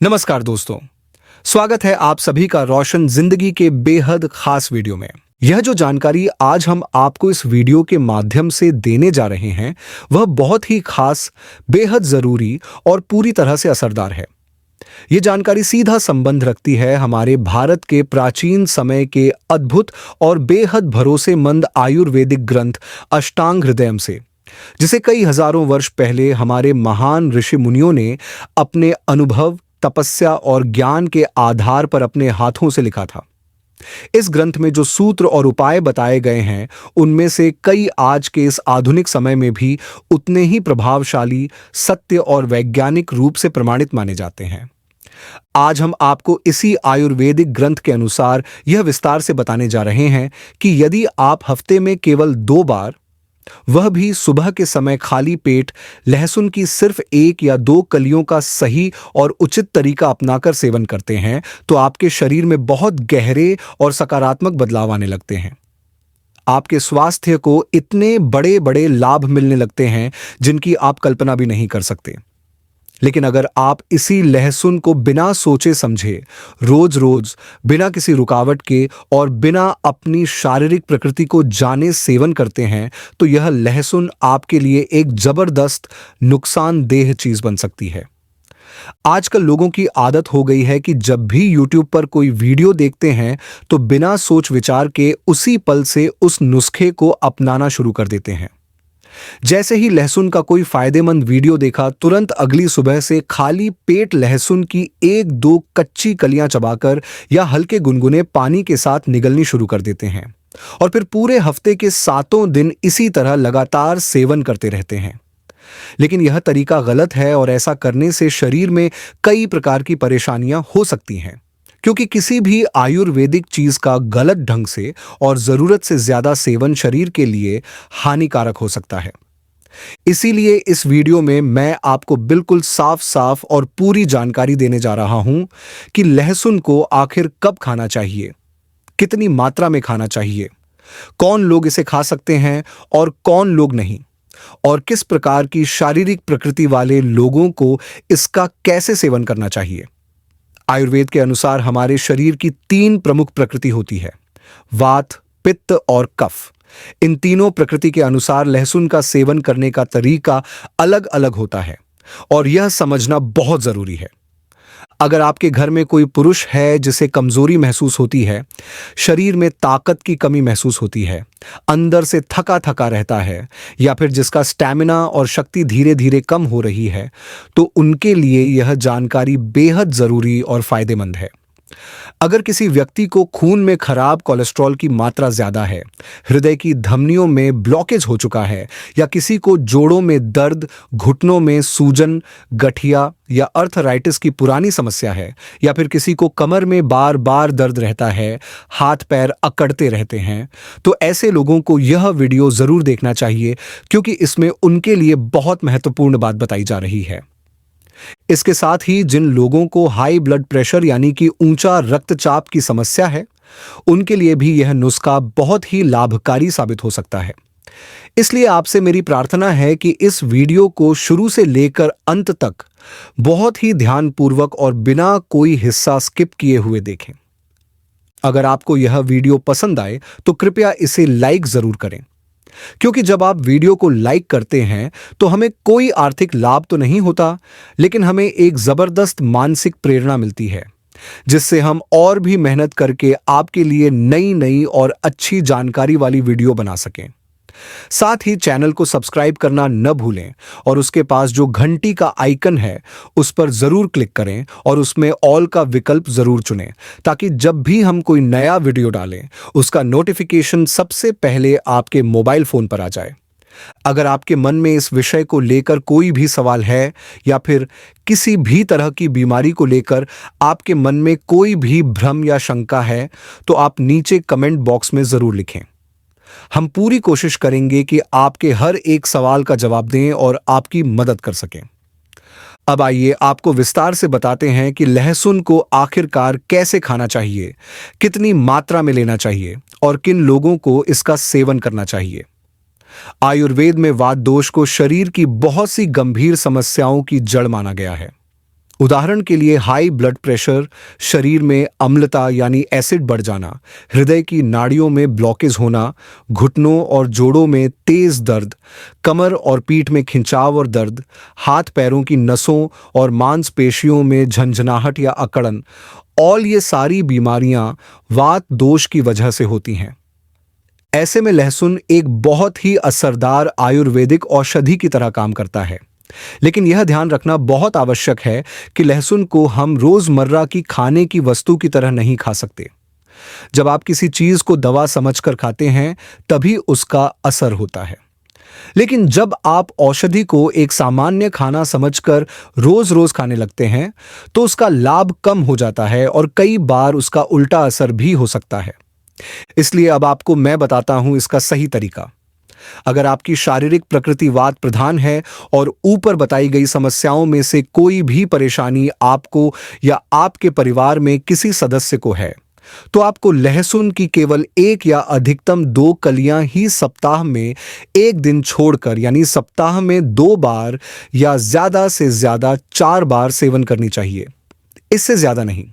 नमस्कार दोस्तों, स्वागत है आप सभी का रोशन जिंदगी के बेहद खास वीडियो में। यह जो जानकारी आज हम आपको इस वीडियो के माध्यम से देने जा रहे हैं, वह बहुत ही खास, बेहद जरूरी और पूरी तरह से असरदार है। ये जानकारी सीधा संबंध रखती है हमारे भारत के प्राचीन समय के अद्भुत और बेहद भरोसेमंद आयुर्वेदिक ग्रंथ अष्टांग हृदयम से, जिसे कई हजारों वर्ष पहले हमारे महान ऋषि मुनियों ने अपने अनुभव, तपस्या और ज्ञान के आधार पर अपने हाथों से लिखा था। इस ग्रंथ में जो सूत्र और उपाय बताए गए हैं, उनमें से कई आज के इस आधुनिक समय में भी उतने ही प्रभावशाली, सत्य और वैज्ञानिक रूप से प्रमाणित माने जाते हैं। आज हम आपको इसी आयुर्वेदिक ग्रंथ के अनुसार यह विस्तार से बताने जा रहे हैं कि यदि आप हफ्ते में केवल 2 बार, वह भी सुबह के समय खाली पेट, लहसुन की सिर्फ 1 या 2 कलियों का सही और उचित तरीका अपनाकर सेवन करते हैं, तो आपके शरीर में बहुत गहरे और सकारात्मक बदलाव आने लगते हैं। आपके स्वास्थ्य को इतने बड़े बड़े लाभ मिलने लगते हैं जिनकी आप कल्पना भी नहीं कर सकते। लेकिन अगर आप इसी लहसुन को बिना सोचे समझे, रोज रोज, बिना किसी रुकावट के और बिना अपनी शारीरिक प्रकृति को जाने सेवन करते हैं, तो यह लहसुन आपके लिए एक जबरदस्त नुकसानदेह चीज बन सकती है। आजकल लोगों की आदत हो गई है कि जब भी यूट्यूब पर कोई वीडियो देखते हैं, तो बिना सोच विचार के उसी पल से उस नुस्खे को अपनाना शुरू कर देते हैं। जैसे ही लहसुन का कोई फायदेमंद वीडियो देखा, तुरंत अगली सुबह से खाली पेट लहसुन की 1-2 कच्ची कलियां चबाकर या हल्के गुनगुने पानी के साथ निगलनी शुरू कर देते हैं और फिर पूरे हफ्ते के 7 दिन इसी तरह लगातार सेवन करते रहते हैं। लेकिन यह तरीका गलत है और ऐसा करने से शरीर में कई प्रकार की परेशानियां हो सकती हैं, क्योंकि किसी भी आयुर्वेदिक चीज का गलत ढंग से और जरूरत से ज्यादा सेवन शरीर के लिए हानिकारक हो सकता है। इसीलिए इस वीडियो में मैं आपको बिल्कुल साफ साफ और पूरी जानकारी देने जा रहा हूं कि लहसुन को आखिर कब खाना चाहिए, कितनी मात्रा में खाना चाहिए, कौन लोग इसे खा सकते हैं और कौन लोग नहीं, और किस प्रकार की शारीरिक प्रकृति वाले लोगों को इसका कैसे सेवन करना चाहिए। आयुर्वेद के अनुसार हमारे शरीर की 3 प्रमुख प्रकृति होती है, वात, पित्त और कफ। इन तीनों प्रकृति के अनुसार लहसुन का सेवन करने का तरीका अलग अलग होता है और यह समझना बहुत जरूरी है। अगर आपके घर में कोई पुरुष है जिसे कमजोरी महसूस होती है, शरीर में ताकत की कमी महसूस होती है, अंदर से थका थका रहता है, या फिर जिसका स्टैमिना और शक्ति धीरे धीरे कम हो रही है, तो उनके लिए यह जानकारी बेहद जरूरी और फायदेमंद है। अगर किसी व्यक्ति को खून में खराब कोलेस्ट्रॉल की मात्रा ज्यादा है, हृदय की धमनियों में ब्लॉकेज हो चुका है, या किसी को जोड़ों में दर्द, घुटनों में सूजन, गठिया या अर्थराइटिस की पुरानी समस्या है, या फिर किसी को कमर में बार बार दर्द रहता है, हाथ पैर अकड़ते रहते हैं, तो ऐसे लोगों को यह वीडियो जरूर देखना चाहिए, क्योंकि इसमें उनके लिए बहुत महत्वपूर्ण बात बताई जा रही है। इसके साथ ही जिन लोगों को हाई ब्लड प्रेशर यानी कि ऊंचा रक्तचाप की समस्या है, उनके लिए भी यह नुस्खा बहुत ही लाभकारी साबित हो सकता है। इसलिए आपसे मेरी प्रार्थना है कि इस वीडियो को शुरू से लेकर अंत तक बहुत ही ध्यानपूर्वक और बिना कोई हिस्सा स्किप किए हुए देखें। अगर आपको यह वीडियो पसंद आए तो कृपया इसे लाइक जरूर करें, क्योंकि जब आप वीडियो को लाइक करते हैं तो हमें कोई आर्थिक लाभ तो नहीं होता, लेकिन हमें एक जबरदस्त मानसिक प्रेरणा मिलती है, जिससे हम और भी मेहनत करके आपके लिए नई नई और अच्छी जानकारी वाली वीडियो बना सकें। साथ ही चैनल को सब्सक्राइब करना न भूलें और उसके पास जो घंटी का आइकन है, उस पर जरूर क्लिक करें और उसमें ऑल का विकल्प जरूर चुनें, ताकि जब भी हम कोई नया वीडियो डालें, उसका नोटिफिकेशन सबसे पहले आपके मोबाइल फोन पर आ जाए। अगर आपके मन में इस विषय को लेकर कोई भी सवाल है, या फिर किसी भी तरह की बीमारी को लेकर आपके मन में कोई भी भ्रम या शंका है, तो आप नीचे कमेंट बॉक्स में जरूर लिखें। हम पूरी कोशिश करेंगे कि आपके हर एक सवाल का जवाब दें और आपकी मदद कर सकें। अब आइए आपको विस्तार से बताते हैं कि लहसुन को आखिरकार कैसे खाना चाहिए, कितनी मात्रा में लेना चाहिए और किन लोगों को इसका सेवन करना चाहिए। आयुर्वेद में वात दोष को शरीर की बहुत सी गंभीर समस्याओं की जड़ माना गया है। उदाहरण के लिए हाई ब्लड प्रेशर, शरीर में अम्लता यानी एसिड बढ़ जाना, हृदय की नाड़ियों में ब्लॉकेज होना, घुटनों और जोड़ों में तेज दर्द, कमर और पीठ में खिंचाव और दर्द, हाथ पैरों की नसों और मांसपेशियों में झंझनाहट या अकड़न, और ये सारी बीमारियां वात दोष की वजह से होती हैं। ऐसे में लहसुन एक बहुत ही असरदार आयुर्वेदिक औषधि की तरह काम करता है। लेकिन यह ध्यान रखना बहुत आवश्यक है कि लहसुन को हम रोजमर्रा की खाने की वस्तु की तरह नहीं खा सकते। जब आप किसी चीज को दवा समझकर खाते हैं, तभी उसका असर होता है। लेकिन जब आप औषधि को एक सामान्य खाना समझकर रोज रोज खाने लगते हैं, तो उसका लाभ कम हो जाता है और कई बार उसका उल्टा असर भी हो सकता है। इसलिए अब आपको मैं बताता हूं इसका सही तरीका। अगर आपकी शारीरिक प्रकृति वात प्रधान है और ऊपर बताई गई समस्याओं में से कोई भी परेशानी आपको या आपके परिवार में किसी सदस्य को है, तो आपको लहसुन की केवल 1 या अधिकतम 2 कलियां ही सप्ताह में 1 दिन छोड़कर, यानी सप्ताह में 2 बार या ज्यादा से ज्यादा 4 बार सेवन करनी चाहिए, इससे ज्यादा नहीं।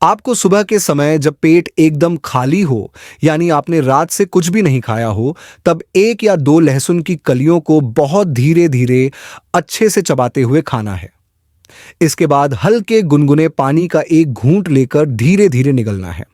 आपको सुबह के समय जब पेट एकदम खाली हो, यानी आपने रात से कुछ भी नहीं खाया हो, तब 1 या 2 लहसुन की कलियों को बहुत धीरे धीरे अच्छे से चबाते हुए खाना है। इसके बाद हल्के गुनगुने पानी का एक घूंट लेकर धीरे धीरे निगलना है।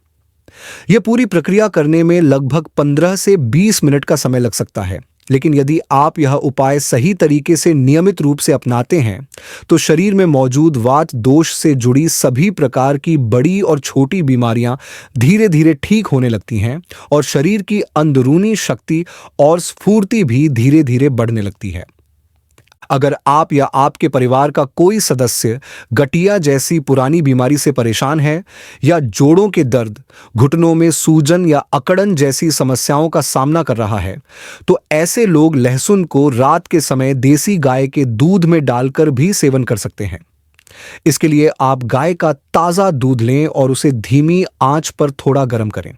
यह पूरी प्रक्रिया करने में लगभग 15 से 20 मिनट का समय लग सकता है, लेकिन यदि आप यह उपाय सही तरीके से नियमित रूप से अपनाते हैं, तो शरीर में मौजूद वात दोष से जुड़ी सभी प्रकार की बड़ी और छोटी बीमारियां धीरे धीरे ठीक होने लगती हैं और शरीर की अंदरूनी शक्ति और स्फूर्ति भी धीरे धीरे बढ़ने लगती है। अगर आप या आपके परिवार का कोई सदस्य गठिया जैसी पुरानी बीमारी से परेशान है, या जोड़ों के दर्द, घुटनों में सूजन या अकड़न जैसी समस्याओं का सामना कर रहा है, तो ऐसे लोग लहसुन को रात के समय देसी गाय के दूध में डालकर भी सेवन कर सकते हैं। इसके लिए आप गाय का ताजा दूध लें और उसे धीमी आंच पर थोड़ा गर्म करें।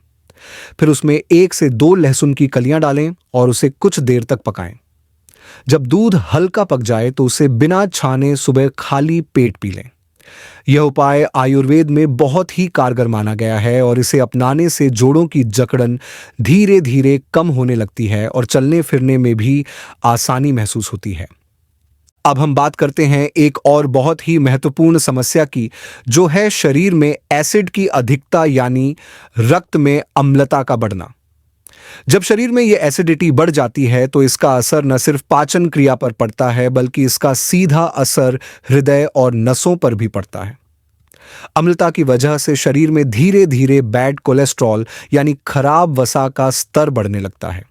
फिर उसमें 1 से 2 लहसुन की कलियां डालें और उसे कुछ देर तक पकाएं। जब दूध हल्का पक जाए तो उसे बिना छाने सुबह खाली पेट पी लें। यह उपाय आयुर्वेद में बहुत ही कारगर माना गया है और इसे अपनाने से जोड़ों की जकड़न धीरे धीरे कम होने लगती है और चलने फिरने में भी आसानी महसूस होती है। अब हम बात करते हैं एक और बहुत ही महत्वपूर्ण समस्या की, जो है शरीर में एसिड की अधिकता यानी रक्त में अम्लता का बढ़ना। जब शरीर में यह एसिडिटी बढ़ जाती है, तो इसका असर न सिर्फ पाचन क्रिया पर पड़ता है, बल्कि इसका सीधा असर हृदय और नसों पर भी पड़ता है। अम्लता की वजह से शरीर में धीरे धीरे बैड कोलेस्ट्रॉल यानी खराब वसा का स्तर बढ़ने लगता है।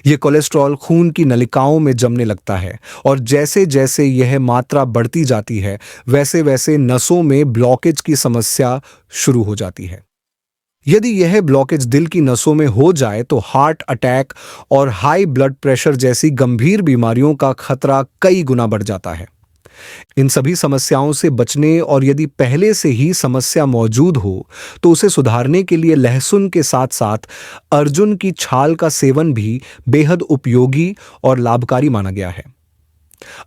यह कोलेस्ट्रॉल खून की नलिकाओं में जमने लगता है और जैसे जैसे यह मात्रा बढ़ती जाती है, वैसे वैसे नसों में ब्लॉकेज की समस्या शुरू हो जाती है। यदि यह ब्लॉकेज दिल की नसों में हो जाए, तो हार्ट अटैक और हाई ब्लड प्रेशर जैसी गंभीर बीमारियों का खतरा कई गुना बढ़ जाता है। इन सभी समस्याओं से बचने और यदि पहले से ही समस्या मौजूद हो, तो उसे सुधारने के लिए लहसुन के साथ साथ अर्जुन की छाल का सेवन भी बेहद उपयोगी और लाभकारी माना गया है।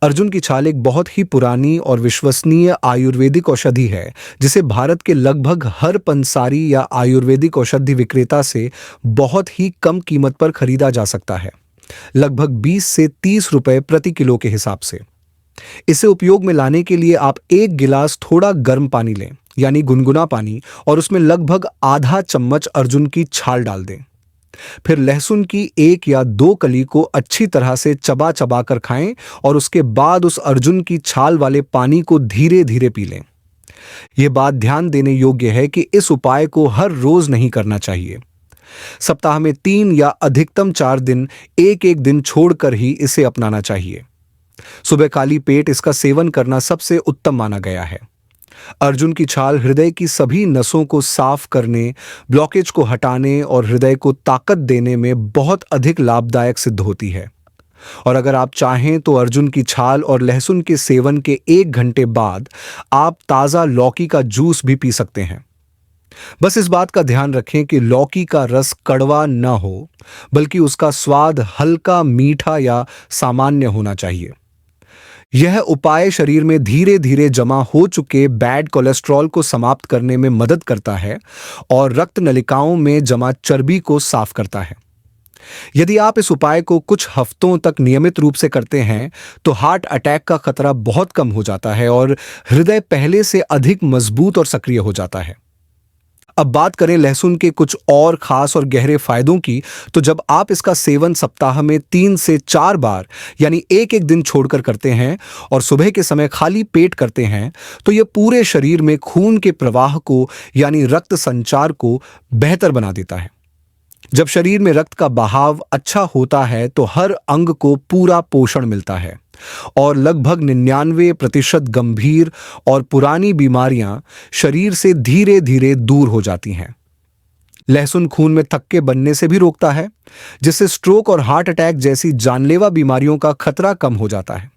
अर्जुन की छाल एक बहुत ही पुरानी और विश्वसनीय आयुर्वेदिक औषधि है, जिसे भारत के लगभग हर पंसारी या आयुर्वेदिक औषधि विक्रेता से बहुत ही कम कीमत पर खरीदा जा सकता है, लगभग 20 से 30 रुपए प्रति किलो के हिसाब से। इसे उपयोग में लाने के लिए आप 1 गिलास थोड़ा गर्म पानी लें, यानी गुनगुना पानी, और उसमें लगभग आधा चम्मच अर्जुन की छाल डाल दें। फिर लहसुन की 1 या 2 कली को अच्छी तरह से चबा चबा कर खाएं और उसके बाद उस अर्जुन की छाल वाले पानी को धीरे धीरे पी लें। यह बात ध्यान देने योग्य है कि इस उपाय को हर रोज नहीं करना चाहिए। सप्ताह में 3 या अधिकतम 4 दिन एक एक दिन छोड़कर ही इसे अपनाना चाहिए। सुबह खाली पेट इसका सेवन करना सबसे उत्तम माना गया है। अर्जुन की छाल हृदय की सभी नसों को साफ करने, ब्लॉकेज को हटाने और हृदय को ताकत देने में बहुत अधिक लाभदायक सिद्ध होती है। और अगर आप चाहें तो अर्जुन की छाल और लहसुन के सेवन के 1 घंटे बाद आप ताज़ा लौकी का जूस भी पी सकते हैं। बस इस बात का ध्यान रखें कि लौकी का रस कड़वा न हो, बल्कि उसका स्वाद हल्का मीठा या सामान्य होना चाहिए। यह उपाय शरीर में धीरे धीरे जमा हो चुके बैड कोलेस्ट्रॉल को समाप्त करने में मदद करता है और रक्त नलिकाओं में जमा चर्बी को साफ करता है। यदि आप इस उपाय को कुछ हफ्तों तक नियमित रूप से करते हैं तो हार्ट अटैक का खतरा बहुत कम हो जाता है और हृदय पहले से अधिक मजबूत और सक्रिय हो जाता है। अब बात करें लहसुन के कुछ और खास और गहरे फायदों की, तो जब आप इसका सेवन सप्ताह में 3 से 4 बार यानी एक एक दिन छोड़कर करते हैं और सुबह के समय खाली पेट करते हैं, तो यह पूरे शरीर में खून के प्रवाह को यानी रक्त संचार को बेहतर बना देता है। जब शरीर में रक्त का बहाव अच्छा होता है तो हर अंग को पूरा पोषण मिलता है और लगभग 99% गंभीर और पुरानी बीमारियां शरीर से धीरे धीरे दूर हो जाती हैं। लहसुन खून में थक्के बनने से भी रोकता है, जिससे स्ट्रोक और हार्ट अटैक जैसी जानलेवा बीमारियों का खतरा कम हो जाता है।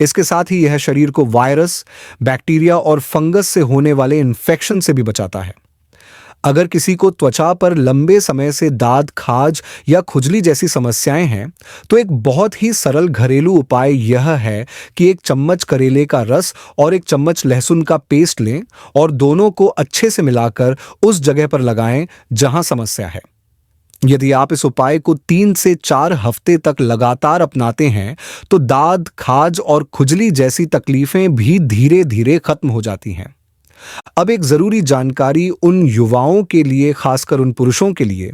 इसके साथ ही यह शरीर को वायरस, बैक्टीरिया और फंगस से होने वाले इन्फेक्शन से भी बचाता है। अगर किसी को त्वचा पर लंबे समय से दाद, खाज या खुजली जैसी समस्याएं हैं, तो एक बहुत ही सरल घरेलू उपाय यह है कि 1 चम्मच करेले का रस और 1 चम्मच लहसुन का पेस्ट लें और दोनों को अच्छे से मिलाकर उस जगह पर लगाएं जहां समस्या है। यदि आप इस उपाय को 3 से 4 हफ्ते तक लगातार अपनाते हैं, तो दाद, खाज और खुजली जैसी तकलीफें भी धीरे धीरे खत्म हो जाती हैं। अब एक जरूरी जानकारी उन युवाओं के लिए, खासकर उन पुरुषों के लिए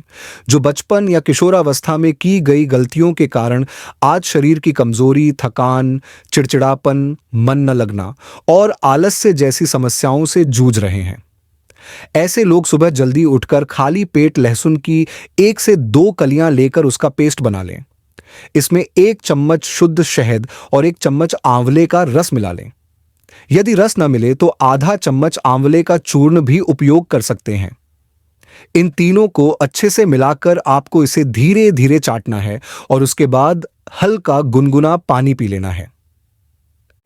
जो बचपन या किशोरावस्था में की गई गलतियों के कारण आज शरीर की कमजोरी, थकान, चिड़चिड़ापन, मन न लगना और आलस्य जैसी समस्याओं से जूझ रहे हैं। ऐसे लोग सुबह जल्दी उठकर खाली पेट लहसुन की 1 से 2 कलियां लेकर उसका पेस्ट बना लें। इसमें 1 चम्मच शुद्ध शहद और 1 चम्मच आंवले का रस मिला लें। यदि रस न मिले तो आधा चम्मच आंवले का चूर्ण भी उपयोग कर सकते हैं। इन तीनों को अच्छे से मिलाकर आपको इसे धीरे धीरे चाटना है और उसके बाद हल्का गुनगुना पानी पी लेना है।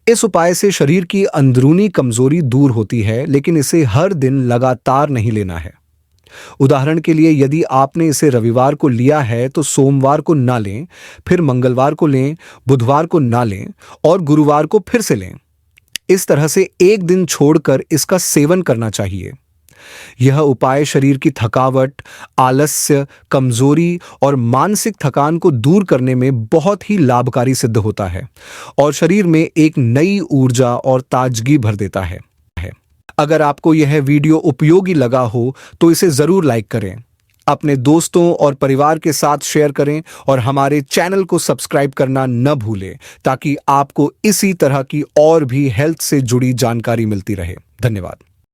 इस उपाय से शरीर की अंदरूनी कमजोरी दूर होती है, लेकिन इसे हर दिन लगातार नहीं लेना है। उदाहरण के लिए, यदि आपने इसे रविवार को लिया है तो सोमवार को ना लें, फिर मंगलवार को लें, बुधवार को ना लें और गुरुवार को फिर से लें। इस तरह से एक दिन छोड़कर इसका सेवन करना चाहिए। यह उपाय शरीर की थकावट, आलस्य, कमजोरी और मानसिक थकान को दूर करने में बहुत ही लाभकारी सिद्ध होता है और शरीर में एक नई ऊर्जा और ताजगी भर देता है। अगर आपको यह वीडियो उपयोगी लगा हो तो इसे जरूर लाइक करें, अपने दोस्तों और परिवार के साथ शेयर करें और हमारे चैनल को सब्सक्राइब करना न भूलें, ताकि आपको इसी तरह की और भी हेल्थ से जुड़ी जानकारी मिलती रहे। धन्यवाद।